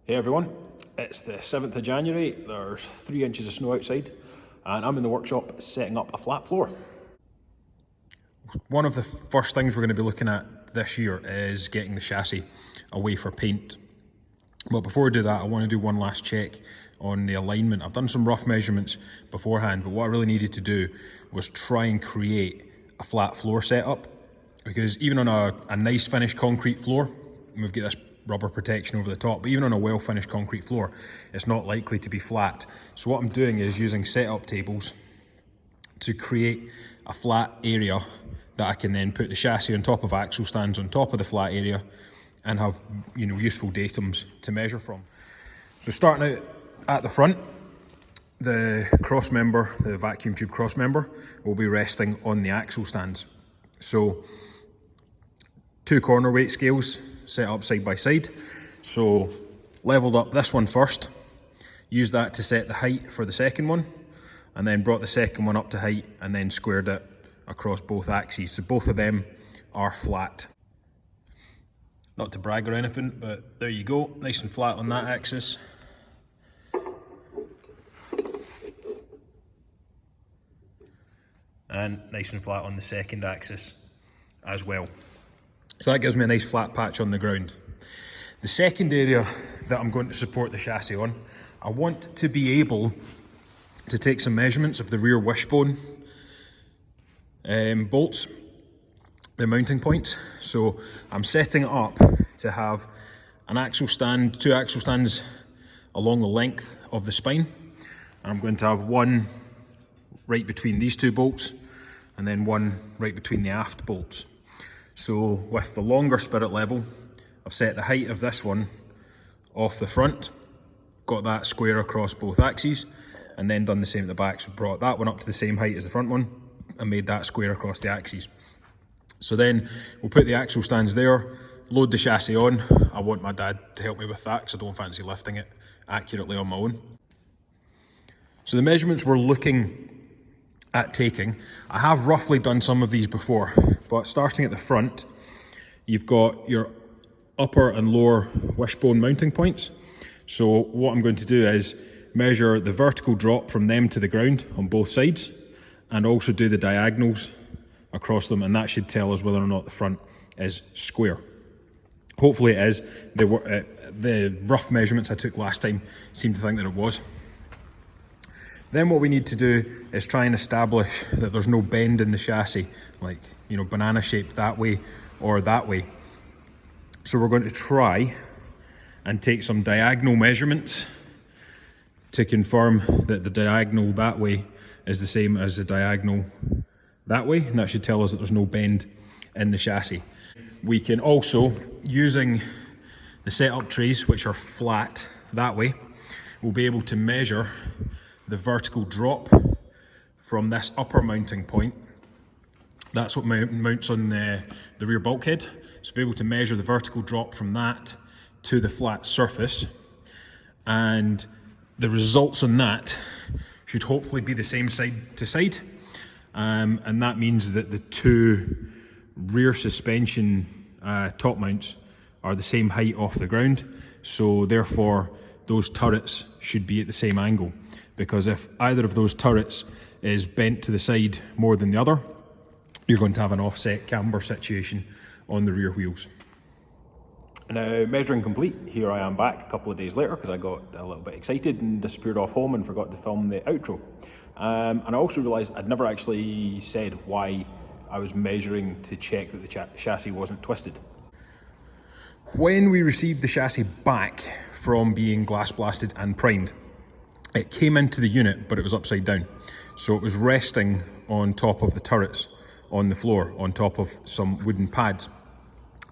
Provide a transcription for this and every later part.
Hey everyone, it's the 7th of January, there's 3 inches of snow outside and I'm in the workshop setting up a flat floor. One of the first things we're going to be looking at this year is getting the chassis away for paint. But before we do that, I want to do one last check on the alignment. I've done some rough measurements beforehand, but what I really needed to do was try and create a flat floor setup, because even on a nice finished concrete floor, we've got this rubber protection over the top, but even on a well finished concrete floor, it's not likely to be flat. So what I'm doing is using setup tables to create a flat area that I can then put the chassis on top of axle stands on top of the flat area and have, you know, useful datums to measure from. So starting out at the front, the cross member, the vacuum tube cross member, will be resting on the axle stands. So 2 corner weight scales set up side by side. So leveled up this one first, used that to set the height for the second one, and then brought the second one up to height and then squared it across both axes. So both of them are flat. Not to brag or anything, but there you go, nice and flat on that axis. And nice and flat on the second axis as well. So that gives me a nice flat patch on the ground. The second area that I'm going to support the chassis on, I want to be able to take some measurements of the rear wishbone bolts, the mounting points. So I'm setting it up to have an axle stand, 2 axle stands along the length of the spine. And I'm going to have one right between these 2 bolts and then one right between the aft bolts. So with the longer spirit level, I've set the height of this one off the front, got that square across both axes, and then done the same at the back. So brought that one up to the same height as the front one and made that square across the axes. So then we'll put the axle stands there, load the chassis on. I want my dad to help me with that because I don't fancy lifting it accurately on my own. So the measurements we're looking at taking, I have roughly done some of these before, but starting at the front, you've got your upper and lower wishbone mounting points. So what I'm going to do is measure the vertical drop from them to the ground on both sides, and also do the diagonals across them, and that should tell us whether or not the front is square. Hopefully it is. The rough measurements I took last time seem to think that it was. Then what we need to do is try and establish that there's no bend in the chassis, like, you know, banana shaped that way or that way. So we're going to try and take some diagonal measurements to confirm that the diagonal that way is the same as the diagonal that way, and that should tell us that there's no bend in the chassis. We can also, using the setup trays, which are flat that way, we'll be able to measure the vertical drop from this upper mounting point. That's what mounts on the rear bulkhead. So be able to measure the vertical drop from that to the flat surface, and the results on that should hopefully be the same side to side, and that means that the 2 rear suspension top mounts are the same height off the ground, so therefore those turrets should be at the same angle, because if either of those turrets is bent to the side more than the other, you're going to have an offset camber situation on the rear wheels. Now, measuring complete, here I am back a couple of days later because I got a little bit excited and disappeared off home and forgot to film the outro. And I also realised I'd never actually said why I was measuring to check that the chassis wasn't twisted. When we received the chassis back from being glass blasted and primed, it came into the unit, but it was upside down. So it was resting on top of the turrets on the floor, on top of some wooden pads.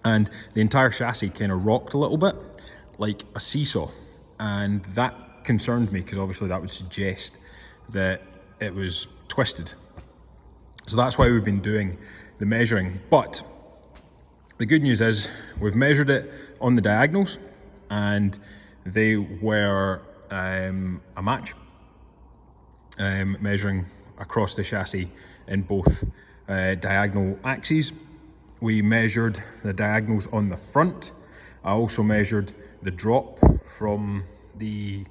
And the entire chassis kind of rocked a little bit, like a seesaw. And that concerned me, because obviously that would suggest that it was twisted. So that's why we've been doing the measuring. But the good news is we've measured it on the diagonals, and they were a match, measuring across the chassis in both diagonal axes. We measured the diagonals on the front. I also measured the drop from the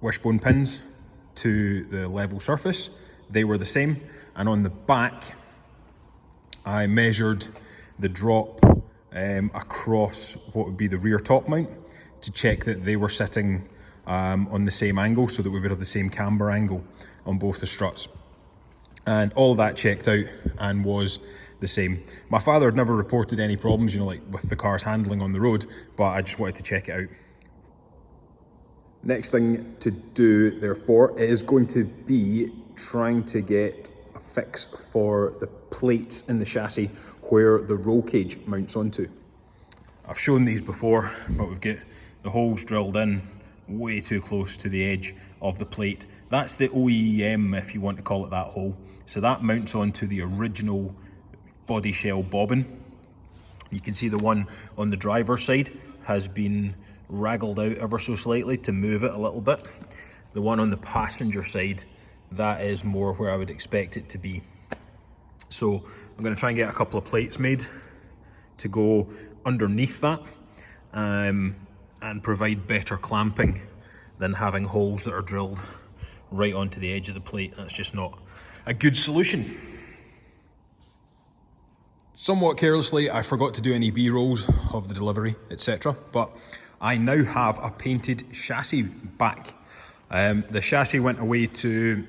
wishbone pins to the level surface. They were the same, and on the back I measured the drop across what would be the rear top mount to check that they were sitting on the same angle, so that we would have the same camber angle on both the struts. And all that checked out and was the same. My father had never reported any problems, you know, like with the car's handling on the road, but I just wanted to check it out. Next thing to do, therefore, is going to be trying to get a fix for the plates in the chassis where the roll cage mounts onto. I've shown these before, but we've got the holes drilled in way too close to the edge of the plate. That's the OEM, if you want to call it that, hole. So that mounts onto the original body shell bobbin. You can see the one on the driver's side has been raggled out ever so slightly to move it a little bit. The one on the passenger side, that is more where I would expect it to be. So I'm going to try and get a couple of plates made to go underneath that and provide better clamping than having holes that are drilled right onto the edge of the plate. That's just not a good solution. Somewhat carelessly, I forgot to do any B-rolls of the delivery, etc. But I now have a painted chassis back. The chassis went away to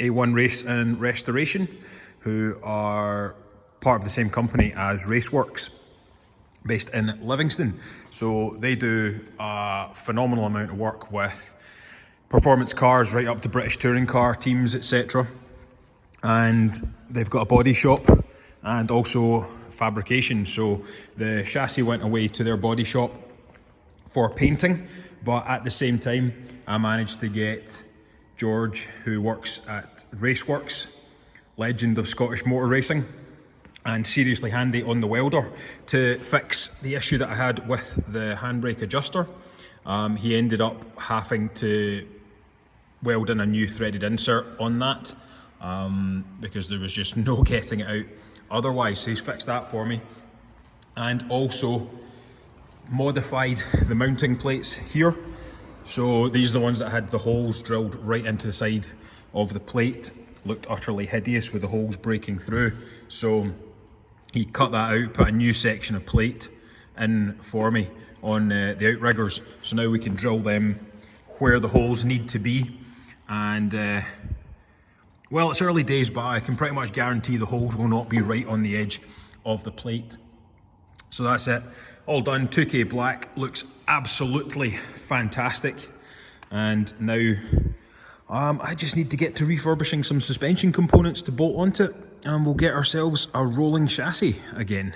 A1 Race and Restoration, who are part of the same company as Raceworx, based in Livingston. So they do a phenomenal amount of work with performance cars right up to British touring car teams, etc. And they've got a body shop and also fabrication. So the chassis went away to their body shop for painting, but at the same time I managed to get George, who works at Raceworx, legend of Scottish motor racing, and seriously handy on the welder, to fix the issue that I had with the handbrake adjuster. He ended up having to weld in a new threaded insert on that because there was just no getting it out otherwise. So he's fixed that for me, and also modified the mounting plates here. So these are the ones that had the holes drilled right into the side of the plate. Looked utterly hideous with the holes breaking through. So he cut that out, put a new section of plate in for me on the outriggers. So now we can drill them where the holes need to be. And well, it's early days, but I can pretty much guarantee the holes will not be right on the edge of the plate. So that's it, all done. 2K black, looks absolutely fantastic. And now I just need to get to refurbishing some suspension components to bolt onto it, and we'll get ourselves a rolling chassis again.